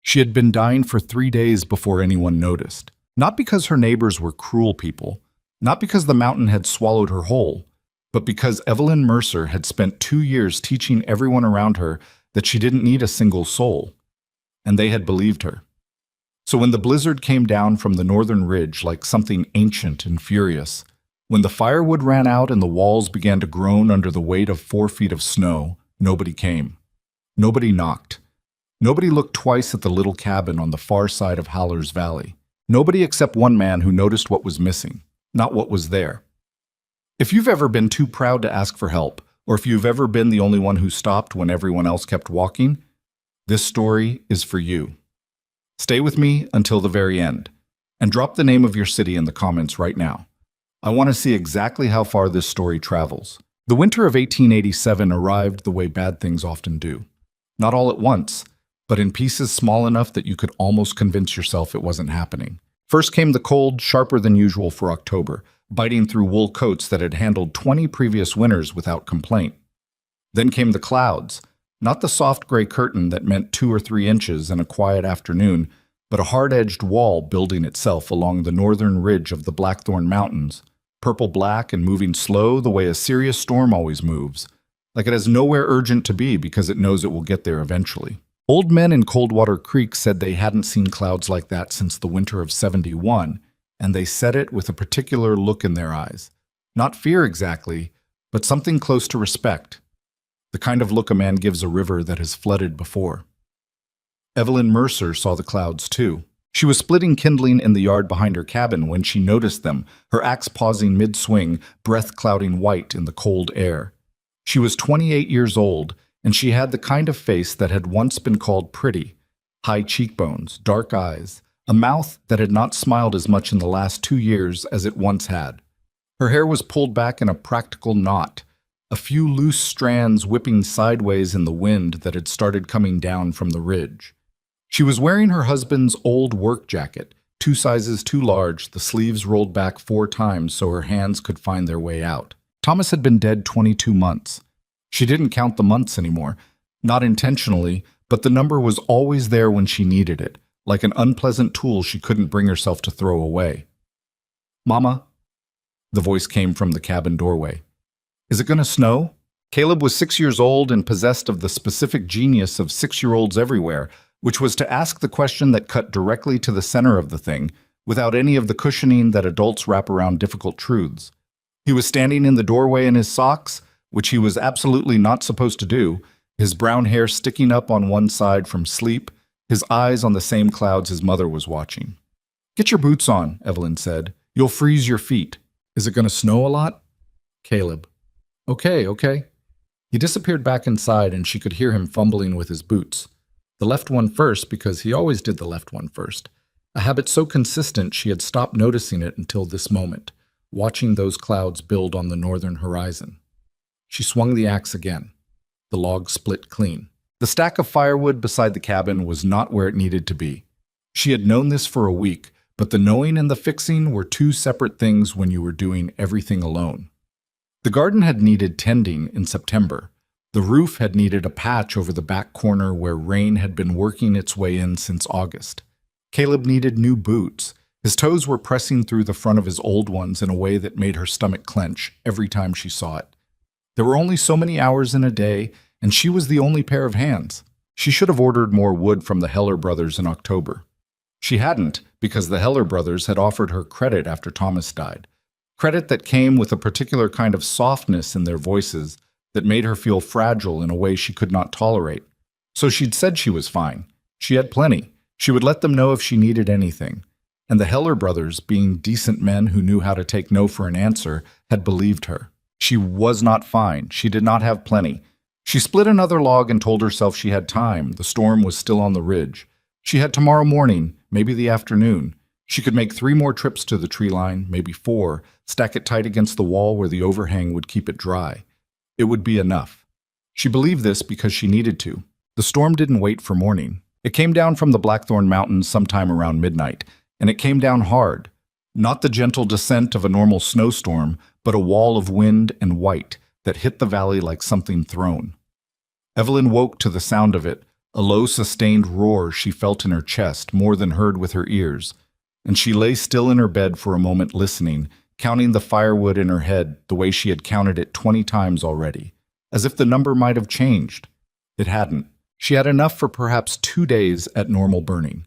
She had been dying for 3 days before anyone noticed. Not because her neighbors were cruel people, not because the mountain had swallowed her whole, but because Evelyn Mercer had spent 2 years teaching everyone around her that she didn't need a single soul, and they had believed her. So when the blizzard came down from the northern ridge like something ancient and furious, when the firewood ran out and the walls began to groan under the weight of 4 feet of snow, nobody came. Nobody knocked. Nobody looked twice at the little cabin on the far side of Howler's Valley. Nobody except one man who noticed what was missing, not what was there. If you've ever been too proud to ask for help, or if you've ever been the only one who stopped when everyone else kept walking, this story is for you. Stay with me until the very end, and drop the name of your city in the comments right now. I want to see exactly how far this story travels. The winter of 1887 arrived the way bad things often do. Not all at once, but in pieces small enough that you could almost convince yourself it wasn't happening. First came the cold, sharper than usual for October, biting through wool coats that had handled 20 previous winters without complaint. Then came the clouds, not the soft gray curtain that meant 2 or 3 inches and a quiet afternoon, but a hard-edged wall building itself along the northern ridge of the Blackthorn Mountains, purple-black and moving slow the way a serious storm always moves, like it has nowhere urgent to be because it knows it will get there eventually. Old men in Coldwater Creek said they hadn't seen clouds like that since the winter of '71, and they said it with a particular look in their eyes. Not fear exactly, but something close to respect. The kind of look a man gives a river that has flooded before. Evelyn Mercer saw the clouds too. She was splitting kindling in the yard behind her cabin when she noticed them, her axe pausing mid-swing, breath clouding white in the cold air. She was 28 years old, and she had the kind of face that had once been called pretty. High cheekbones, dark eyes, a mouth that had not smiled as much in the last 2 years as it once had. Her hair was pulled back in a practical knot, a few loose strands whipping sideways in the wind that had started coming down from the ridge. She was wearing her husband's old work jacket, 2 sizes too large, the sleeves rolled back 4 times so her hands could find their way out. Thomas had been dead 22 months. She didn't count the months anymore, not intentionally, but the number was always there when she needed it, like an unpleasant tool she couldn't bring herself to throw away. "Mama?" The voice came from the cabin doorway. "Is it going to snow?" Caleb was 6 years old and possessed of the specific genius of 6-year-olds everywhere, which was to ask the question that cut directly to the center of the thing, without any of the cushioning that adults wrap around difficult truths. He was standing in the doorway in his socks, which he was absolutely not supposed to do, his brown hair sticking up on one side from sleep, his eyes on the same clouds his mother was watching. "Get your boots on," Evelyn said. "You'll freeze your feet." "Is it going to snow a lot?" Caleb. Okay. He disappeared back inside and she could hear him fumbling with his boots. The left one first because he always did the left one first, a habit so consistent she had stopped noticing it until this moment, watching those clouds build on the northern horizon. She swung the axe again. The log split clean. The stack of firewood beside the cabin was not where it needed to be. She had known this for a week, but the knowing and the fixing were 2 separate things when you were doing everything alone. The garden had needed tending in September. The roof had needed a patch over the back corner where rain had been working its way in since August. Caleb needed new boots. His toes were pressing through the front of his old ones in a way that made her stomach clench every time she saw it. There were only so many hours in a day, and she was the only pair of hands. She should have ordered more wood from the Heller brothers in October. She hadn't, because the Heller brothers had offered her credit after Thomas died. Credit that came with a particular kind of softness in their voices that made her feel fragile in a way she could not tolerate. So she'd said she was fine. She had plenty. She would let them know if she needed anything. And the Heller brothers, being decent men who knew how to take no for an answer, had believed her. She was not fine. She did not have plenty. She split another log and told herself she had time. The storm was still on the ridge. She had tomorrow morning, maybe the afternoon. She could make 3 more trips to the tree line, maybe 4, stack it tight against the wall where the overhang would keep it dry. It would be enough. She believed this because she needed to. The storm didn't wait for morning. It came down from the Blackthorn Mountains sometime around midnight, and it came down hard. Not the gentle descent of a normal snowstorm, but a wall of wind and white that hit the valley like something thrown. Evelyn woke to the sound of it, a low, sustained roar she felt in her chest more than heard with her ears, and she lay still in her bed for a moment listening, counting the firewood in her head the way she had counted it 20 times already, as if the number might have changed. It hadn't. She had enough for perhaps 2 days at normal burning.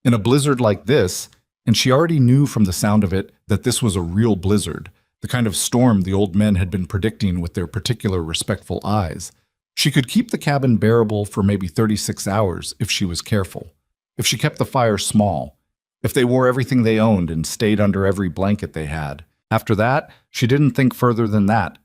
In a blizzard like this, and she already knew from the sound of it that this was a real blizzard, the kind of storm the old men had been predicting with their particular respectful eyes, she could keep the cabin bearable for maybe 36 hours if she was careful, if she kept the fire small, if they wore everything they owned and stayed under every blanket they had. After that, she didn't think further than that.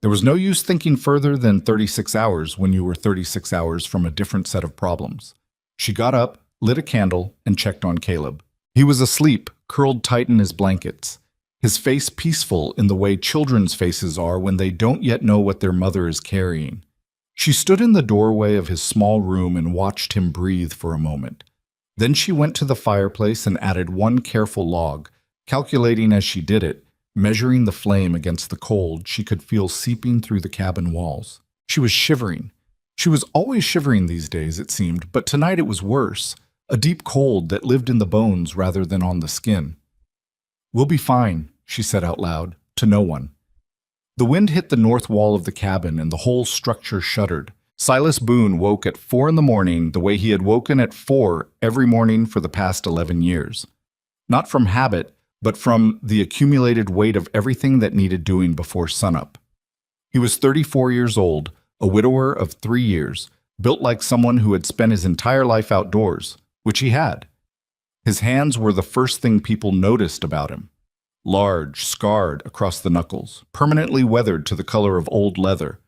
There was no use thinking further than 36 hours when you were 36 hours from a different set of problems. She got up, lit a candle, and checked on Caleb. He was asleep, curled tight in his blankets, his face peaceful in the way children's faces are when they don't yet know what their mother is carrying. She stood in the doorway of his small room and watched him breathe for a moment. Then she went to the fireplace and added one careful log, calculating as she did it, measuring the flame against the cold she could feel seeping through the cabin walls. She was shivering. She was always shivering these days, it seemed, but tonight it was worse, a deep cold that lived in the bones rather than on the skin. "We'll be fine," she said out loud, to no one. The wind hit the north wall of the cabin and the whole structure shuddered. Silas Boone woke at 4 in the morning the way he had woken at 4 every morning for the past 11 years. Not from habit, but from the accumulated weight of everything that needed doing before sunup. He was 34 years old, a widower of 3 years, built like someone who had spent his entire life outdoors, which he had. His hands were the first thing people noticed about him. Large, scarred across the knuckles, permanently weathered to the color of old leather.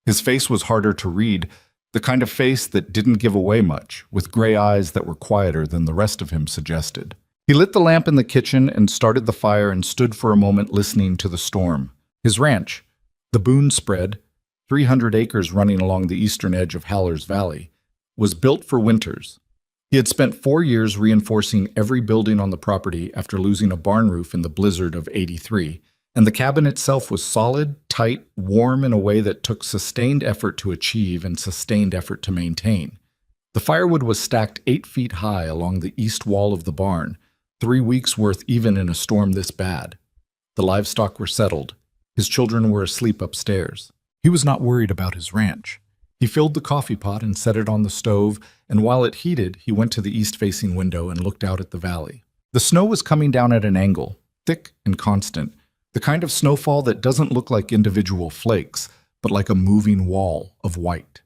His face was harder to read, the kind of face that didn't give away much, with gray eyes that were quieter than the rest of him suggested. He lit the lamp in the kitchen and started the fire and stood for a moment listening to the storm. His ranch, the Boone spread, 300 acres running along the eastern edge of Howler's Valley, was built for winters. He had spent 4 years reinforcing every building on the property after losing a barn roof in the blizzard of '83, and the cabin itself was solid, tight, warm in a way that took sustained effort to achieve and sustained effort to maintain. The firewood was stacked 8 feet high along the east wall of the barn, 3 weeks' worth even in a storm this bad. The livestock were settled. His children were asleep upstairs. He was not worried about his ranch. He filled the coffee pot and set it on the stove, and while it heated, he went to the east-facing window and looked out at the valley. The snow was coming down at an angle, thick and constant, the kind of snowfall that doesn't look like individual flakes, but like a moving wall of white.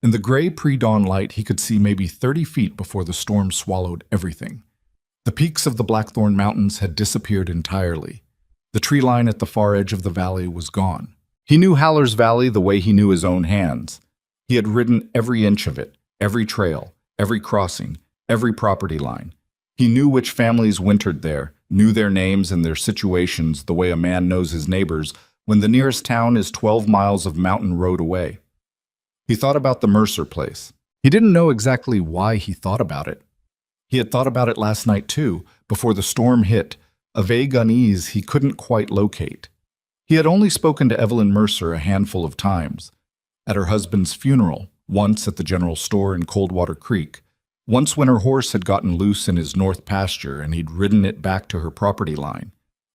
In the gray pre-dawn light, he could see maybe 30 feet before the storm swallowed everything. The peaks of the Blackthorn Mountains had disappeared entirely. The tree line at the far edge of the valley was gone. He knew Howler's Valley the way he knew his own hands. He had ridden every inch of it, every trail, every crossing, every property line. He knew which families wintered there, knew their names and their situations the way a man knows his neighbors when the nearest town is 12 miles of mountain road away. He thought about the Mercer place. He didn't know exactly why he thought about it. He had thought about it last night too, before the storm hit, a vague unease he couldn't quite locate. He had only spoken to Evelyn Mercer a handful of times. At her husband's funeral, once at the general store in Coldwater Creek, once when her horse had gotten loose in his north pasture and he'd ridden it back to her property line.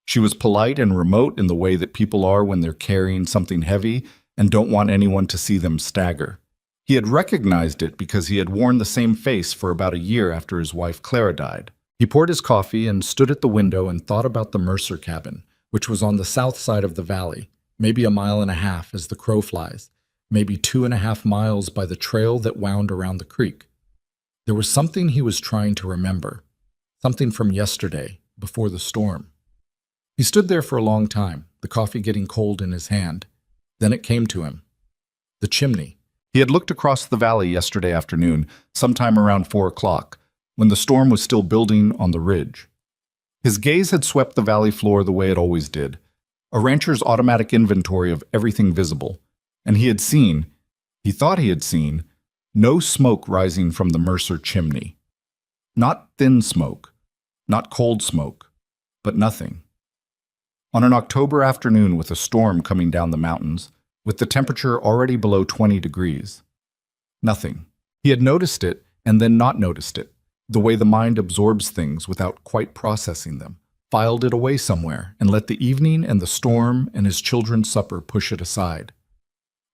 She was polite and remote in the way that people are when they're carrying something heavy and don't want anyone to see them stagger. He had recognized it because he had worn the same face for about a year after his wife Clara died. He poured his coffee and stood at the window and thought about the Mercer cabin, which was on the south side of the valley, maybe 1.5 miles as the crow flies, maybe 2.5 miles by the trail that wound around the creek. There was something he was trying to remember, something from yesterday, before the storm. He stood there for a long time, the coffee getting cold in his hand. Then it came to him. The chimney. He had looked across the valley yesterday afternoon, sometime around 4 o'clock, when the storm was still building on the ridge. His gaze had swept the valley floor the way it always did, a rancher's automatic inventory of everything visible, and he thought he had seen, no smoke rising from the Mercer chimney. Not thin smoke, not cold smoke, but nothing. On an October afternoon with a storm coming down the mountains, with the temperature already below 20 degrees. Nothing. He had noticed it and then not noticed it, the way the mind absorbs things without quite processing them, filed it away somewhere, and let the evening and the storm and his children's supper push it aside.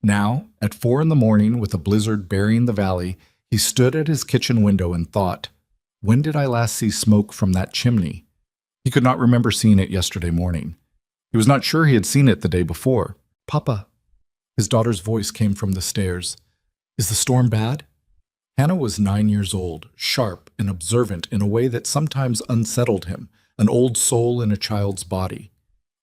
Now, at 4 in the morning, with a blizzard burying the valley, he stood at his kitchen window and thought, when did I last see smoke from that chimney? He could not remember seeing it yesterday morning. He was not sure he had seen it the day before. "Papa." His daughter's voice came from the stairs. "Is the storm bad?" Hannah was 9 years old, sharp and observant in a way that sometimes unsettled him, an old soul in a child's body.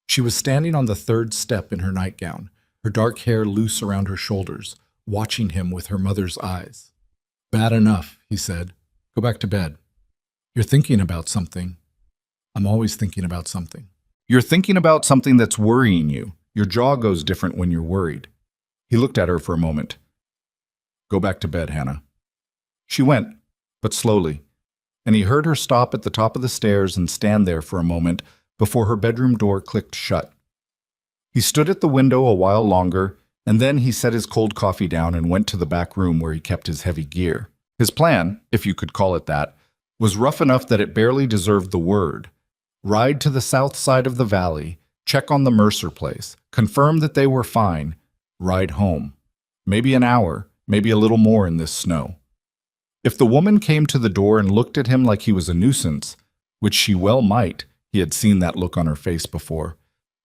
She was standing on the 3rd step in her nightgown, her dark hair loose around her shoulders, watching him with her mother's eyes. "Bad enough," he said. "Go back to bed." "You're thinking about something." "I'm always thinking about something." "You're thinking about something that's worrying you. Your jaw goes different when you're worried." He looked at her for a moment. "Go back to bed, Hannah." She went, but slowly, and he heard her stop at the top of the stairs and stand there for a moment before her bedroom door clicked shut. He stood at the window a while longer, and then he set his cold coffee down and went to the back room where he kept his heavy gear. His plan, if you could call it that, was rough enough that it barely deserved the word. Ride to the south side of the valley, check on the Mercer place, confirm that they were fine, ride home. Maybe an hour, maybe a little more in this snow. If the woman came to the door and looked at him like he was a nuisance, which she well might, he had seen that look on her face before,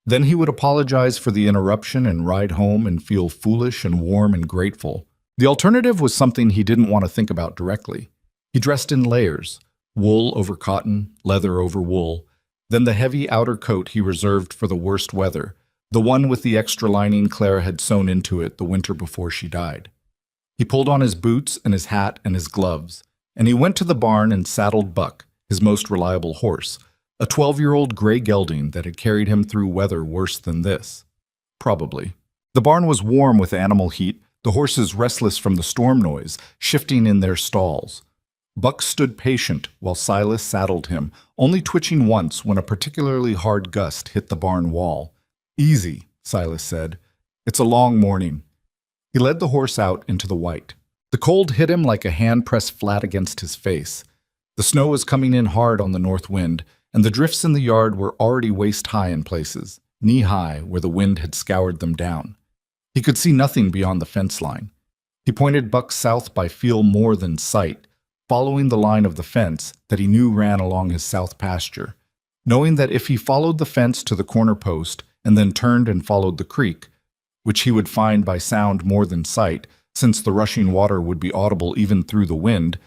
then he would apologize for the interruption and ride home and feel foolish and warm and grateful. The alternative was something he didn't want to think about directly. He dressed in layers, wool over cotton, leather over wool, then the heavy outer coat he reserved for the worst weather, the one with the extra lining Clara had sewn into it the winter before she died. He pulled on his boots and his hat and his gloves, and he went to the barn and saddled Buck, his most reliable horse, a 12-year-old gray gelding that had carried him through weather worse than this. Probably. The barn was warm with animal heat, the horses restless from the storm noise, shifting in their stalls. Buck stood patient while Silas saddled him, only twitching once when a particularly hard gust hit the barn wall. "Easy," Silas said. "It's a long morning." He led the horse out into the white. The cold hit him like a hand pressed flat against his face. The snow was coming in hard on the north wind, and the drifts in the yard were already waist-high in places, knee-high where the wind had scoured them down. He could see nothing beyond the fence line. He pointed Buck south by feel more than sight, following the line of the fence that he knew ran along his south pasture, knowing that if he followed the fence to the corner post and then turned and followed the creek, which he would find by sound more than sight, since the rushing water would be audible even through the wind,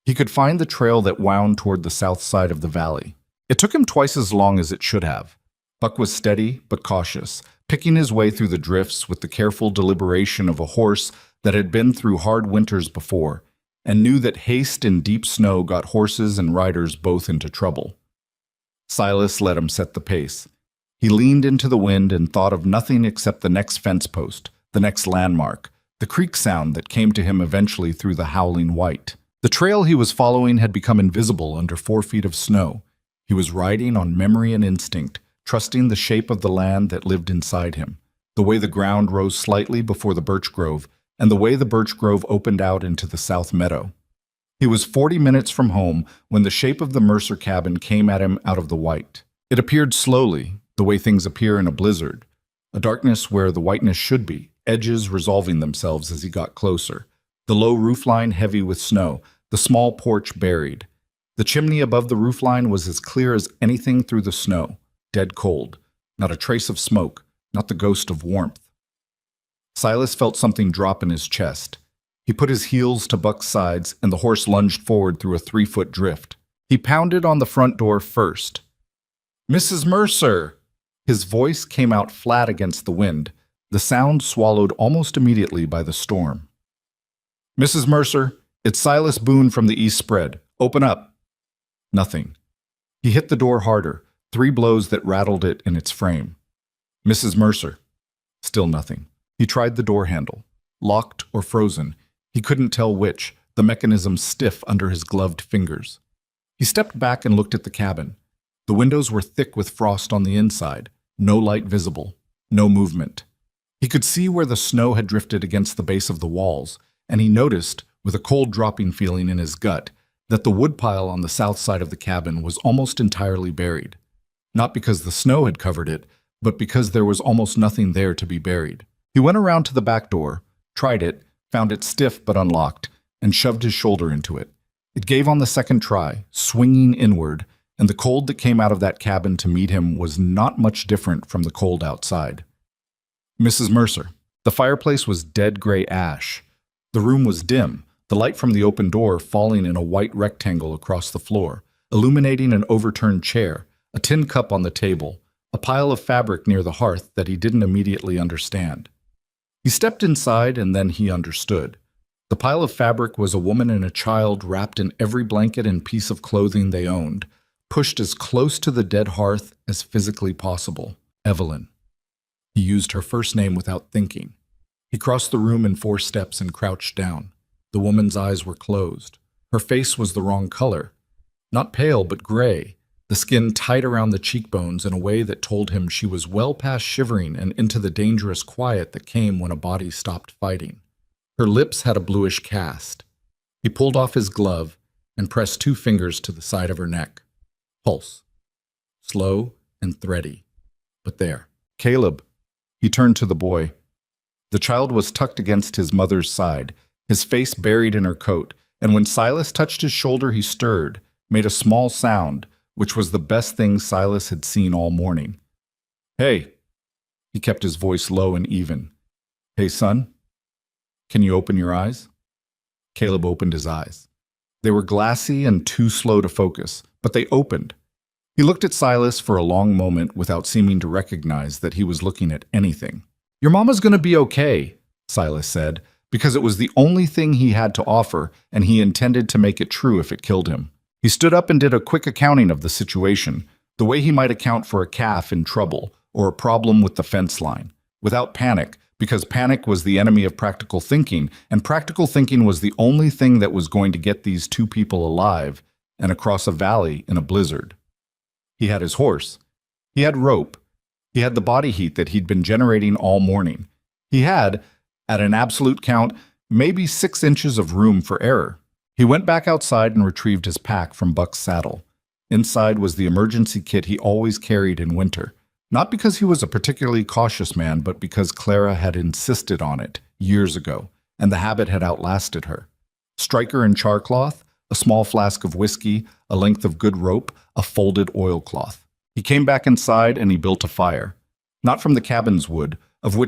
he could find the trail that wound toward the south side of the valley. It took him twice as long as it should have. Buck was steady but cautious, picking his way through the drifts with the careful deliberation of a horse that had been through hard winters before, and knew that haste in deep snow got horses and riders both into trouble. Silas let him set the pace. He leaned into the wind and thought of nothing except the next fence post, the next landmark, the creek sound that came to him eventually through the howling white. The trail he was following had become invisible under 4 feet of snow. He was riding on memory and instinct, trusting the shape of the land that lived inside him, the way the ground rose slightly before the birch grove, and the way the birch grove opened out into the south meadow. He was 40 minutes from home when the shape of the Mercer cabin came at him out of the white. It appeared slowly, the way things appear in a blizzard, a darkness where the whiteness should be, edges resolving themselves as he got closer, the low roofline heavy with snow, the small porch buried. The chimney above the roofline was as clear as anything through the snow, dead cold, not a trace of smoke, not the ghost of warmth. Silas felt something drop in his chest. He put his heels to Buck's sides, and the horse lunged forward through a 3-foot drift. He pounded on the front door first. "Mrs. Mercer!" His voice came out flat against the wind, the sound swallowed almost immediately by the storm. "Mrs. Mercer, it's Silas Boone from the East Spread. Open up." Nothing. He hit the door harder, 3 blows that rattled it in its frame. "Mrs. Mercer." Still nothing. He tried the door handle. Locked or frozen, he couldn't tell which, the mechanism stiff under his gloved fingers. He stepped back and looked at the cabin. The windows were thick with frost on the inside, no light visible, no movement. He could see where the snow had drifted against the base of the walls, and he noticed, with a cold dropping feeling in his gut, that the woodpile on the south side of the cabin was almost entirely buried. Not because the snow had covered it, but because there was almost nothing there to be buried. He went around to the back door, tried it, found it stiff but unlocked, and shoved his shoulder into it. It gave on the second try, swinging inward, and the cold that came out of that cabin to meet him was not much different from the cold outside. Mrs. Mercer. The fireplace was dead gray ash. The room was dim, the light from the open door falling in a white rectangle across the floor, illuminating an overturned chair, a tin cup on the table, a pile of fabric near the hearth that he didn't immediately understand. He stepped inside and then he understood. The pile of fabric was a woman and a child wrapped in every blanket and piece of clothing they owned, pushed as close to the dead hearth as physically possible. Evelyn. He used her first name without thinking. He crossed the room in 4 steps and crouched down. The woman's eyes were closed. Her face was the wrong color. Not pale, but gray, the skin tight around the cheekbones in a way that told him she was well past shivering and into the dangerous quiet that came when a body stopped fighting. Her lips had a bluish cast. He pulled off his glove and pressed 2 fingers to the side of her neck. Pulse. Slow and thready. But there. Caleb. He turned to the boy. The child was tucked against his mother's side, his face buried in her coat, and when Silas touched his shoulder, he stirred, made a small sound, which was the best thing Silas had seen all morning. "Hey." He kept his voice low and even. "Hey, son, can you open your eyes?" Caleb opened his eyes. They were glassy and too slow to focus, but they opened. He looked at Silas for a long moment without seeming to recognize that he was looking at anything. "Your mama's gonna be okay," Silas said, because it was the only thing he had to offer, and he intended to make it true if it killed him. He stood up and did a quick accounting of the situation, the way he might account for a calf in trouble or a problem with the fence line, without panic, because panic was the enemy of practical thinking, and practical thinking was the only thing that was going to get these 2 people alive and across a valley in a blizzard. He had his horse. He had rope. He had the body heat that he'd been generating all morning. He had, at an absolute count, maybe 6 inches of room for error. He went back outside and retrieved his pack from Buck's saddle. Inside was the emergency kit he always carried in winter, not because he was a particularly cautious man, but because Clara had insisted on it years ago, and the habit had outlasted her. Striker and charcloth, a small flask of whiskey, a length of good rope, a folded oilcloth. He came back inside and he built a fire, not from the cabin's wood, of which